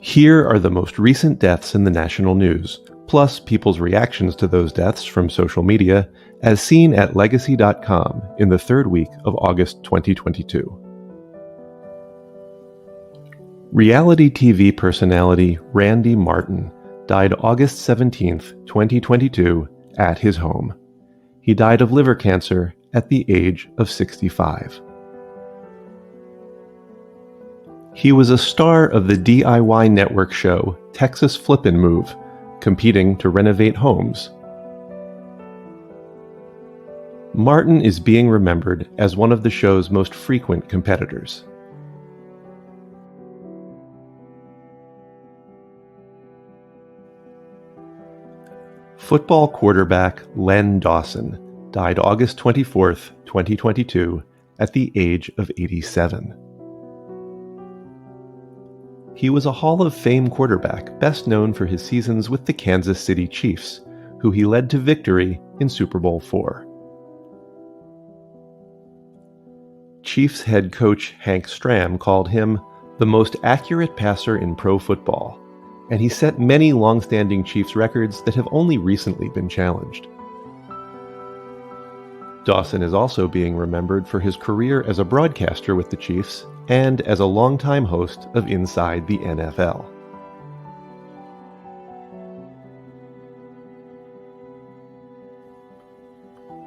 Here are the most recent deaths in the national news, plus people's reactions to those deaths from social media, as seen at Legacy.com in the third week of August 2022. Reality TV personality Randy Martin died August 17, 2022, at his home. He died of liver cancer at the age of 65. He was a star of the DIY network show Texas Flippin' Move, competing to renovate homes. Martin is being remembered as one of the show's most frequent competitors. Football quarterback Len Dawson died August 24, 2022, at the age of 87. He was a Hall of Fame quarterback best known for his seasons with the Kansas City Chiefs, who he led to victory in Super Bowl IV. Chiefs head coach Hank Stram called him the most accurate passer in pro football, and he set many long-standing Chiefs records that have only recently been challenged. Dawson is also being remembered for his career as a broadcaster with the Chiefs and as a longtime host of Inside the NFL.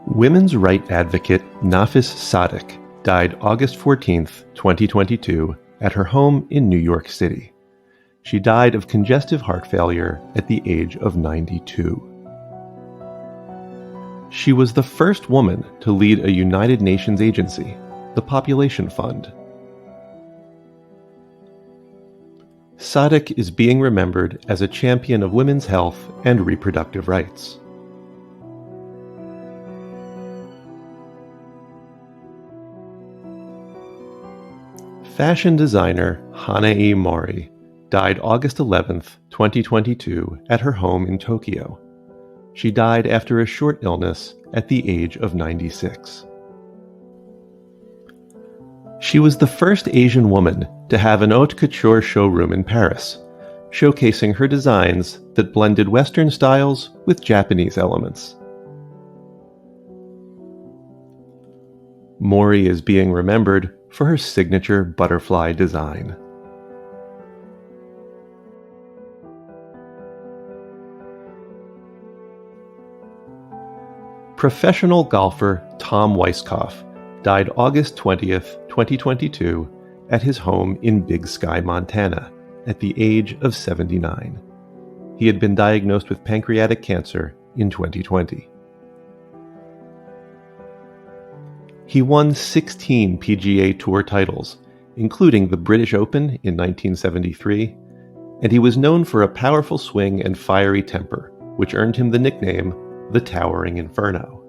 Women's rights advocate Nafis Sadik died August 14, 2022, at her home in New York City. She died of congestive heart failure at the age of 92. She was the first woman to lead a United Nations agency, the Population Fund. Sadik is being remembered as a champion of women's health and reproductive rights. Fashion designer Hanae Mori died August 11, 2022, at her home in Tokyo. She died after a short illness at the age of 96. She was the first Asian woman to have an haute couture showroom in Paris, showcasing her designs that blended Western styles with Japanese elements. Mori is being remembered for her signature butterfly design. Professional golfer Tom Weiskopf died August 20th, 2022, at his home in Big Sky, Montana, at the age of 79. He had been diagnosed with pancreatic cancer in 2020. He won 16 PGA Tour titles, including the British Open in 1973, and he was known for a powerful swing and fiery temper, which earned him the nickname the Towering Inferno.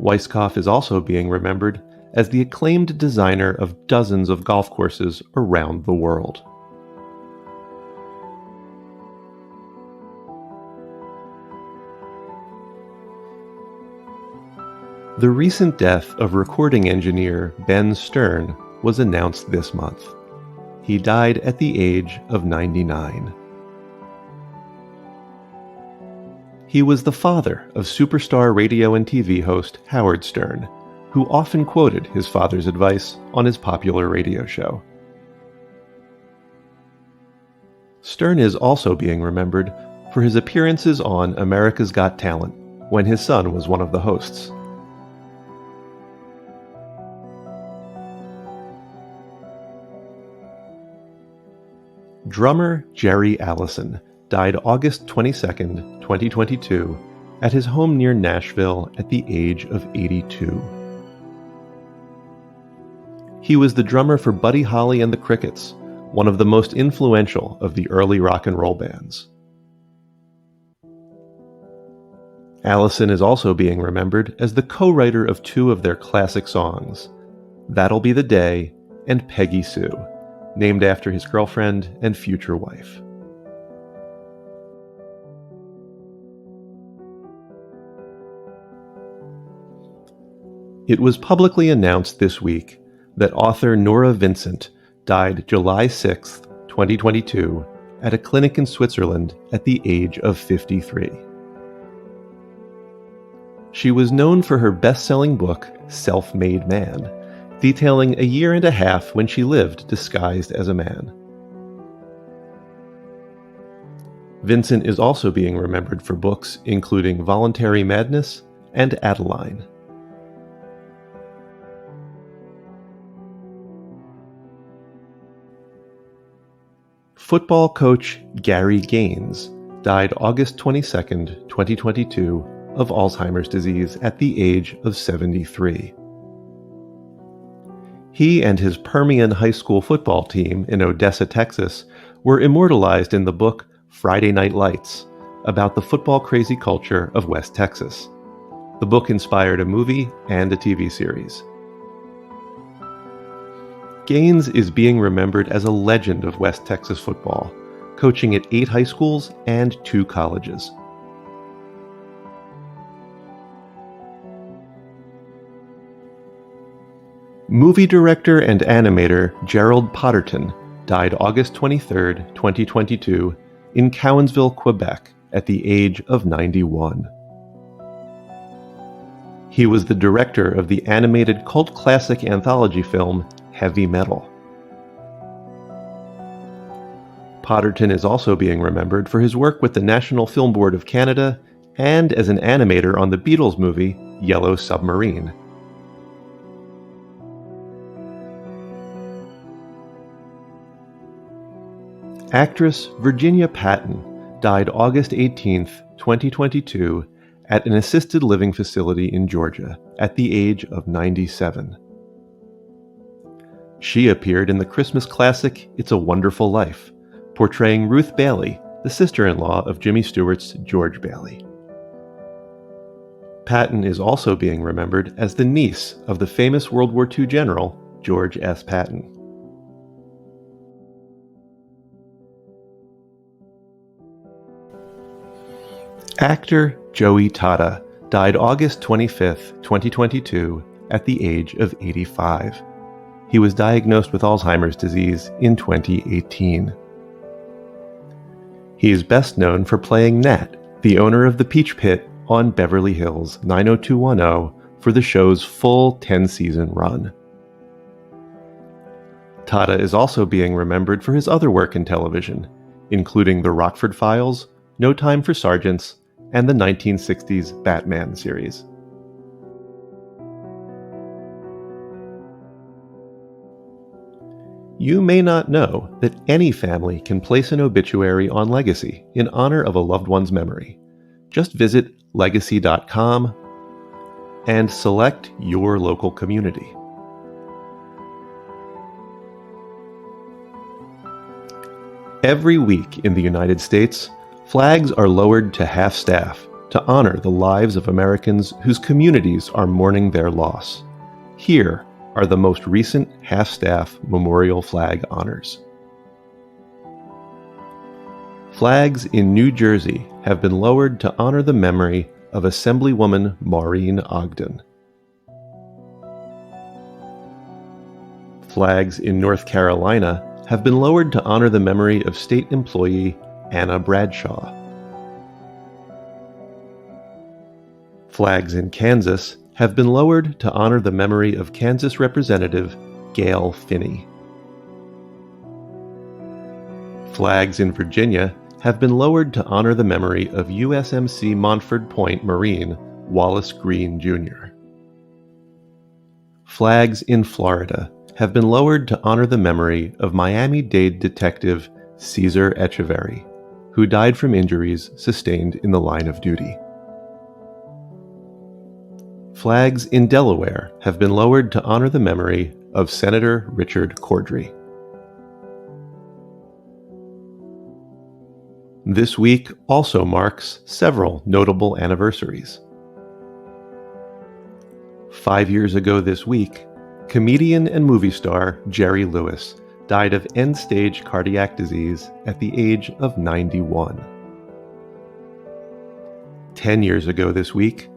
Weiskopf is also being remembered as the acclaimed designer of dozens of golf courses around the world. The recent death of recording engineer Ben Stern was announced this month. He died at the age of 99. He was the father of superstar radio and TV host Howard Stern, who often quoted his father's advice on his popular radio show. Stern is also being remembered for his appearances on America's Got Talent, when his son was one of the hosts. Drummer Jerry Allison died August 22, 2022, at his home near Nashville at the age of 82. He was the drummer for Buddy Holly and the Crickets, one of the most influential of the early rock and roll bands. Allison is also being remembered as the co-writer of two of their classic songs, That'll Be the Day and Peggy Sue, named after his girlfriend and future wife. It was publicly announced this week that author Norah Vincent died July 6, 2022, at a clinic in Switzerland at the age of 53. She was known for her best-selling book, Self-Made Man, detailing a year and a half when she lived disguised as a man. Vincent is also being remembered for books including Voluntary Madness and Adeline. Football coach Gary Gaines died August 22, 2022, of Alzheimer's disease at the age of 73. He and his Permian High School football team in Odessa, Texas, were immortalized in the book Friday Night Lights, about the football-crazy culture of West Texas. The book inspired a movie and a TV series. Gaines is being remembered as a legend of West Texas football, coaching at 8 high schools and 2 colleges. Movie director and animator Gerald Potterton died August 23, 2022, in Cowansville, Quebec, at the age of 91. He was the director of the animated cult classic anthology film Heavy Metal. Potterton is also being remembered for his work with the National Film Board of Canada and as an animator on the Beatles movie Yellow Submarine. Actress Virginia Patton died August 18, 2022, at an assisted living facility in Georgia at the age of 97. She appeared in the Christmas classic It's a Wonderful Life, portraying Ruth Bailey, the sister-in-law of Jimmy Stewart's George Bailey. Patton is also being remembered as the niece of the famous World War II general George S. Patton. Actor Joey Tata died August 25, 2022, at the age of 85. He was diagnosed with Alzheimer's disease in 2018. He is best known for playing Nat, the owner of the Peach Pit on Beverly Hills 90210 for the show's full 10-season run. Tata is also being remembered for his other work in television, including The Rockford Files, No Time for Sergeants, and the 1960s Batman series. You may not know that any family can place an obituary on Legacy in honor of a loved one's memory. Just visit Legacy.com and select your local community. Every week in the United States, flags are lowered to half-staff to honor the lives of Americans whose communities are mourning their loss. Here are the most recent half-staff memorial flag honors. Flags in New Jersey have been lowered to honor the memory of Assemblywoman Maureen Ogden. Flags in North Carolina have been lowered to honor the memory of state employee Anna Bradshaw. Flags in Kansas have been lowered to honor the memory of Kansas Representative Gail Finney. Flags in Virginia have been lowered to honor the memory of USMC Montford Point Marine Wallace Green Jr. Flags in Florida have been lowered to honor the memory of Miami-Dade detective Cesar Echeverry, who died from injuries sustained in the line of duty. Flags in Delaware have been lowered to honor the memory of Senator Richard Cordray. This week also marks several notable anniversaries. 5 years ago this week, comedian and movie star Jerry Lewis died of end-stage cardiac disease at the age of 91. 10 years ago this week,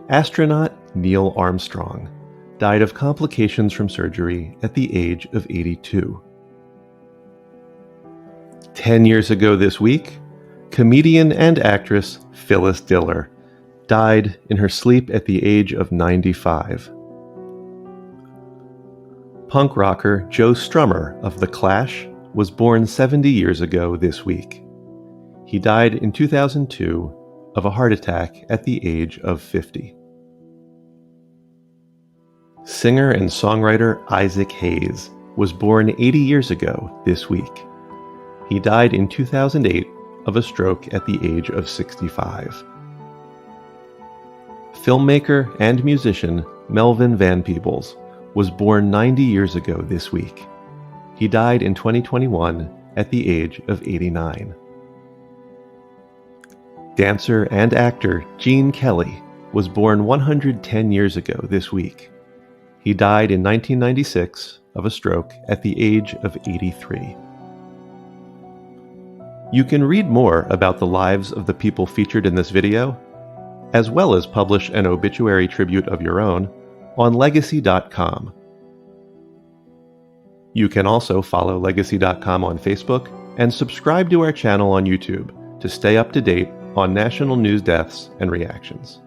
astronaut Neil Armstrong died of complications from surgery at the age of 82. 10 years ago this week, comedian and actress Phyllis Diller died in her sleep at the age of 95. Punk rocker Joe Strummer of The Clash was born 70 years ago this week. He died in 2002 of a heart attack at the age of 50. Singer and songwriter Isaac Hayes was born 80 years ago this week. He died in 2008 of a stroke at the age of 65. Filmmaker and musician Melvin Van Peebles was born 90 years ago this week. He died in 2021 at the age of 89. Dancer and actor Gene Kelly was born 110 years ago this week. He died in 1996 of a stroke at the age of 83. You can read more about the lives of the people featured in this video, as well as publish an obituary tribute of your own, on Legacy.com. You can also follow Legacy.com on Facebook and subscribe to our channel on YouTube to stay up to date on national news deaths and reactions.